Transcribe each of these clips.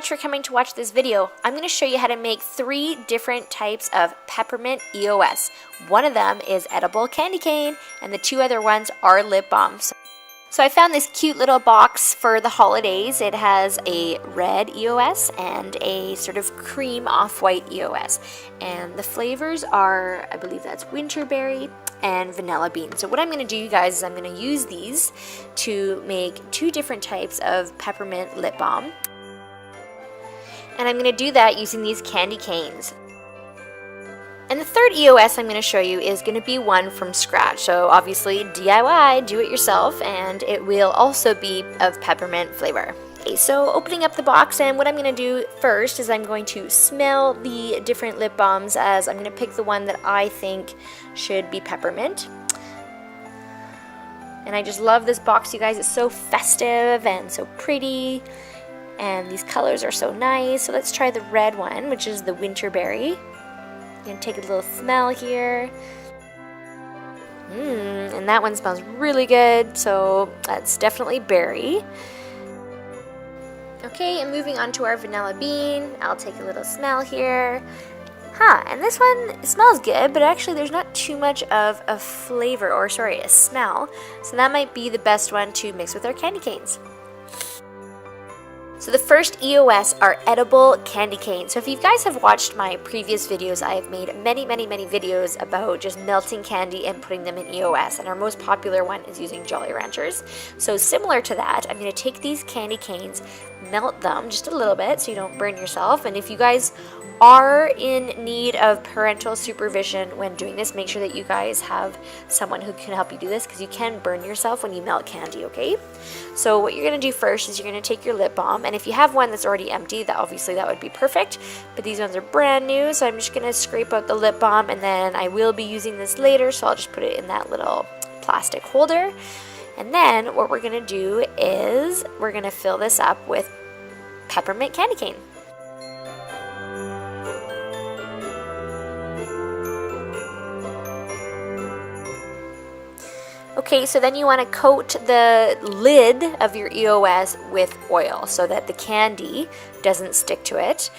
much for coming to watch this video. I'm going to show you how to make 3 different types of Peppermint EOS. One of them is edible candy cane, and the 2 other ones are lip balms. So I found this cute little box for the holidays. It has a red EOS and a sort of cream off-white EOS. And the flavors are, I believe that's winterberry and vanilla bean. So what I'm going to do, you guys, is I'm going to use these to make 2 different types of peppermint lip balm. And I'm going to do that using these candy canes. And the third EOS I'm going to show you is going to be one from scratch. So obviously DIY, do it yourself, and it will also be of peppermint flavor. Okay, so opening up the box, and what I'm going to do first is I'm going to smell the different lip balms, as I'm going to pick the one that I think should be peppermint. And I just love this box, you guys. It's so festive and so pretty, and these colors are so nice. So let's try the red one, which is the winterberry. I'm going to take a little smell here. And that one smells really good, so that's definitely berry. Okay, and moving on to our vanilla bean, I'll take a little smell here. And this one smells good, but actually there's not too much of a flavor, or sorry, a smell. So that might be the best one to mix with our candy canes. So the first EOS are edible candy canes. So if you guys have watched my previous videos, I have made many videos about just melting candy and putting them in EOS, and our most popular one is using Jolly Ranchers. So similar to that, I'm going to take these candy canes, melt them just a little bit so you don't burn yourself. And if you guys are in need of parental supervision when doing this, make sure that you guys have someone who can help you do this, because you can burn yourself when you melt candy, okay? So what you're going to do first is you're going to take your lip balm, and if you have one that's already empty, that obviously that would be perfect, but these ones are brand new, so I'm just going to scrape out the lip balm, and then I will be using this later, so I'll just put it in that little plastic holder. And then what we're going to do is we're going to fill this up with peppermint candy cane. Okay, so then you want to coat the lid of your EOS with oil so that the candy doesn't stick to it.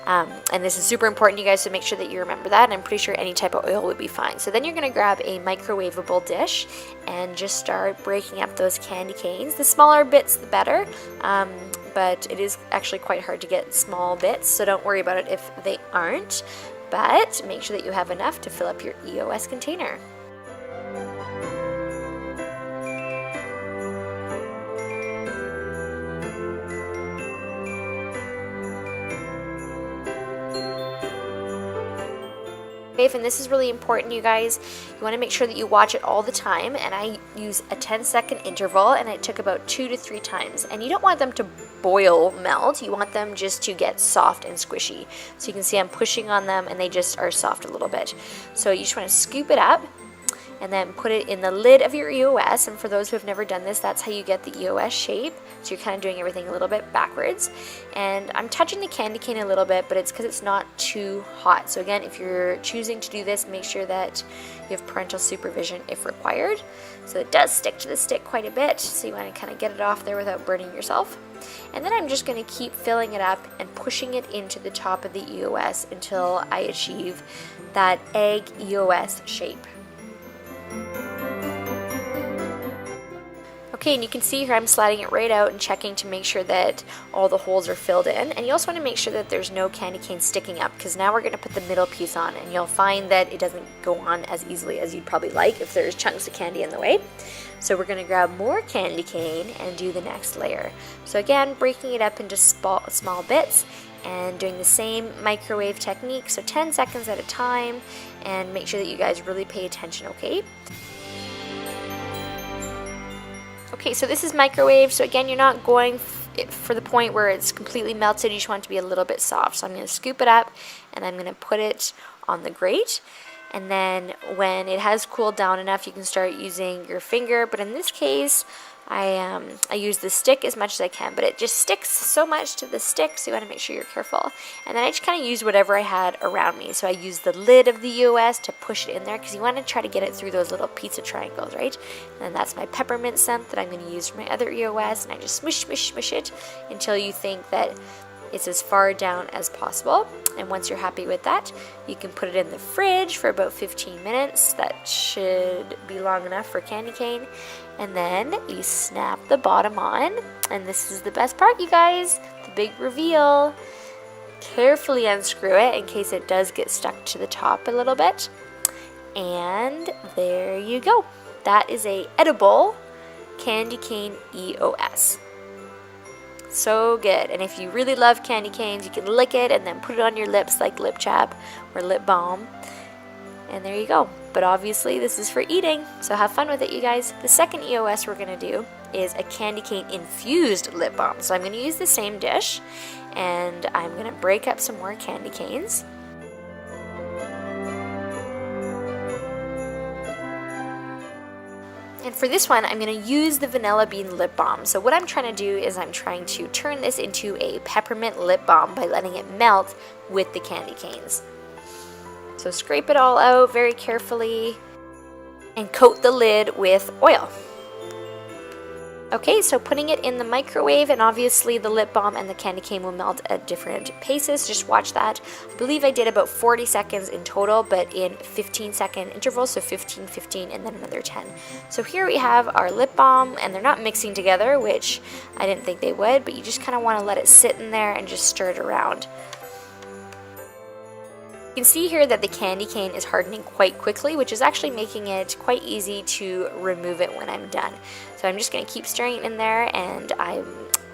And this is super important, you guys, so make sure that you remember that. And I'm pretty sure any type of oil would be fine. So then you're going to grab a microwavable dish and just start breaking up those candy canes. The smaller bits, the better. But it is actually quite hard to get small bits, so don't worry about it if they aren't. But make sure that you have enough to fill up your EOS container. And this is really important, you guys. You want to make sure that you watch it all the time, and I use a 10-second interval, and it took about 2 to 3 times. And you don't want them to boil melt, you want them just to get soft and squishy. So you can see I'm pushing on them and they just are soft a little bit. So you just want to scoop it up and then put it in the lid of your EOS. And for those who have never done this, that's how you get the EOS shape. So you're kind of doing everything a little bit backwards. And I'm touching the candy cane a little bit, but it's because it's not too hot. So again, if you're choosing to do this, make sure that you have parental supervision if required. So it does stick to the stick quite a bit, so you want to kind of get it off there without burning yourself. And then I'm just going to keep filling it up and pushing it into the top of the EOS until I achieve that egg EOS shape. Okay, and you can see here I'm sliding it right out and checking to make sure that all the holes are filled in. And you also want to make sure that there's no candy cane sticking up, because now we're going to put the middle piece on, and you'll find that it doesn't go on as easily as you'd probably like if there's chunks of candy in the way. So we're going to grab more candy cane and do the next layer. So again, breaking it up into small bits and doing the same microwave technique, so 10 seconds at a time, and make sure that you guys really pay attention, okay? Okay, so this is microwave, so again, you're not going for the point where it's completely melted, you just want it to be a little bit soft. So I'm going to scoop it up and I'm going to put it on the grate, and then when it has cooled down enough, you can start using your finger, but in this case, I use the stick as much as I can, but it just sticks so much to the stick, so you want to make sure you're careful. And then I just kind of use whatever I had around me. So I use the lid of the EOS to push it in there, because you want to try to get it through those little pizza triangles, right? And then that's my peppermint scent that I'm going to use for my other EOS, and I just smush it until you think that it's as far down as possible. And once you're happy with that, you can put it in the fridge for about 15 minutes. That should be long enough for candy cane. And then you snap the bottom on, and this is the best part, you guys, the big reveal. Carefully unscrew it in case it does get stuck to the top a little bit. And there you go. That is a edible candy cane EOS. So good. And if you really love candy canes, you can lick it and then put it on your lips like lip chap or lip balm. And there you go. But obviously this is for eating, so have fun with it, you guys. The second EOS we're going to do is a candy cane infused lip balm. So I'm going to use the same dish, and I'm going to break up some more candy canes. And for this one, I'm going to use the vanilla bean lip balm. So what I'm trying to do is I'm trying to turn this into a peppermint lip balm by letting it melt with the candy canes. So scrape it all out very carefully and coat the lid with oil. Okay, so putting it in the microwave, and obviously the lip balm and the candy cane will melt at different paces. Just watch that. I believe I did about 40 seconds in total, but in 15-second intervals, so 15, 15, and then another 10. So here we have our lip balm, and they're not mixing together, which I didn't think they would, but you just kind of want to let it sit in there and just stir it around. You can see here that the candy cane is hardening quite quickly, which is actually making it quite easy to remove it when I'm done. So I'm just going to keep stirring it in there, and I'm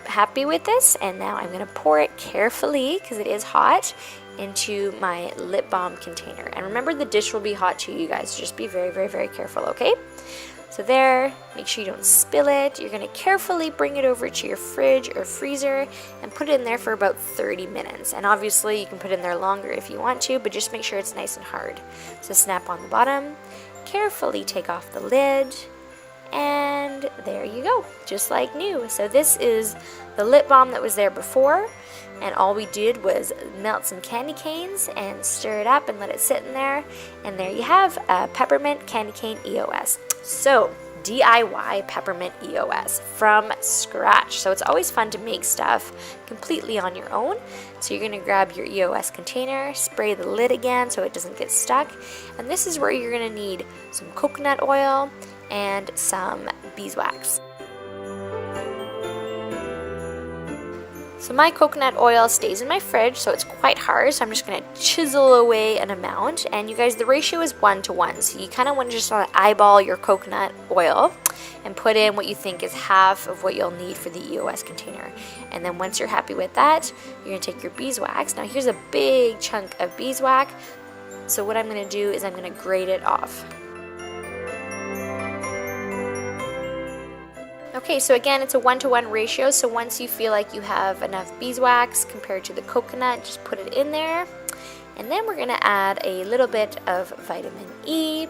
happy with this. And now I'm going to pour it carefully, because it is hot, into my lip balm container. And remember, the dish will be hot too, you guys. Just be very, very, very careful, okay? So there, make sure you don't spill it. You're going to carefully bring it over to your fridge or freezer and put it in there for about 30 minutes. And obviously you can put it in there longer if you want to, but just make sure it's nice and hard. So snap on the bottom, carefully take off the lid, and there you go, just like new. So this is the lip balm that was there before, and all we did was melt some candy canes and stir it up and let it sit in there. And there you have a peppermint candy cane EOS. So DIY peppermint EOS from scratch. So it's always fun to make stuff completely on your own. So you're going to grab your EOS container, spray the lid again so it doesn't get stuck. And this is where you're going to need some coconut oil and some beeswax. So my coconut oil stays in my fridge, so it's quite hard, so I'm just going to chisel away an amount. And you guys, the ratio is 1 to 1, so you kind of want to just eyeball your coconut oil and put in what you think is half of what you'll need for the EOS container. And then once you're happy with that, you're going to take your beeswax. Now here's a big chunk of beeswax, so what I'm going to do is I'm going to grate it off. Okay, so again, it's a 1 to 1 ratio, so once you feel like you have enough beeswax compared to the coconut, just put it in there. And then we're going to add a little bit of vitamin E.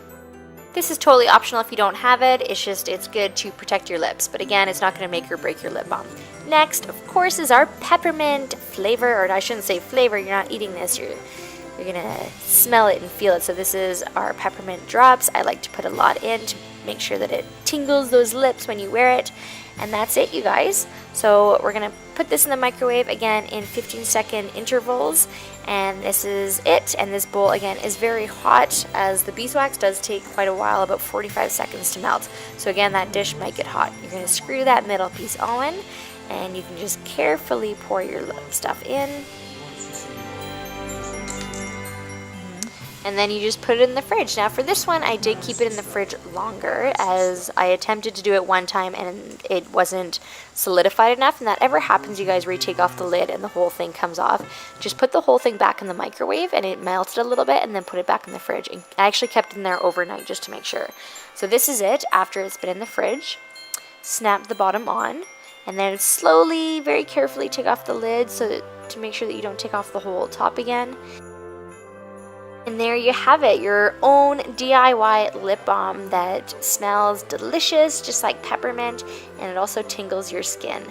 This is totally optional if you don't have it, it's good to protect your lips, but again, it's not going to make or break your lip balm. Next, of course, is our peppermint flavor, or I shouldn't say flavor, you're not eating this, you're going to smell it and feel it. So this is our peppermint drops. I like to put a lot in to make sure that it tingles those lips when you wear it. And that's it, you guys. So we're going to put this in the microwave again in 15-second intervals. And this is it. And this bowl again is very hot, as the beeswax does take quite a while, about 45 seconds to melt. So again, that dish might get hot. You're going to screw that middle piece on, and you can just carefully pour your stuff in. And then you just put it in the fridge. Now for this one, I did keep it in the fridge longer, as I attempted to do it one time and it wasn't solidified enough. And that ever happens, you guys, where you take off the lid and the whole thing comes off. Just put the whole thing back in the microwave and it melted a little bit, and then put it back in the fridge. And I actually kept it in there overnight just to make sure. So this is it after it's been in the fridge. Snap the bottom on, and then slowly, very carefully take off the lid to make sure that you don't take off the whole top again. And there you have it, your own DIY lip balm that smells delicious, just like peppermint, and it also tingles your skin.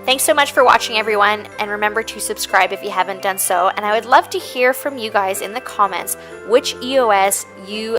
Thanks so much for watching, everyone, and remember to subscribe if you haven't done so. And I would love to hear from you guys in the comments which EOS you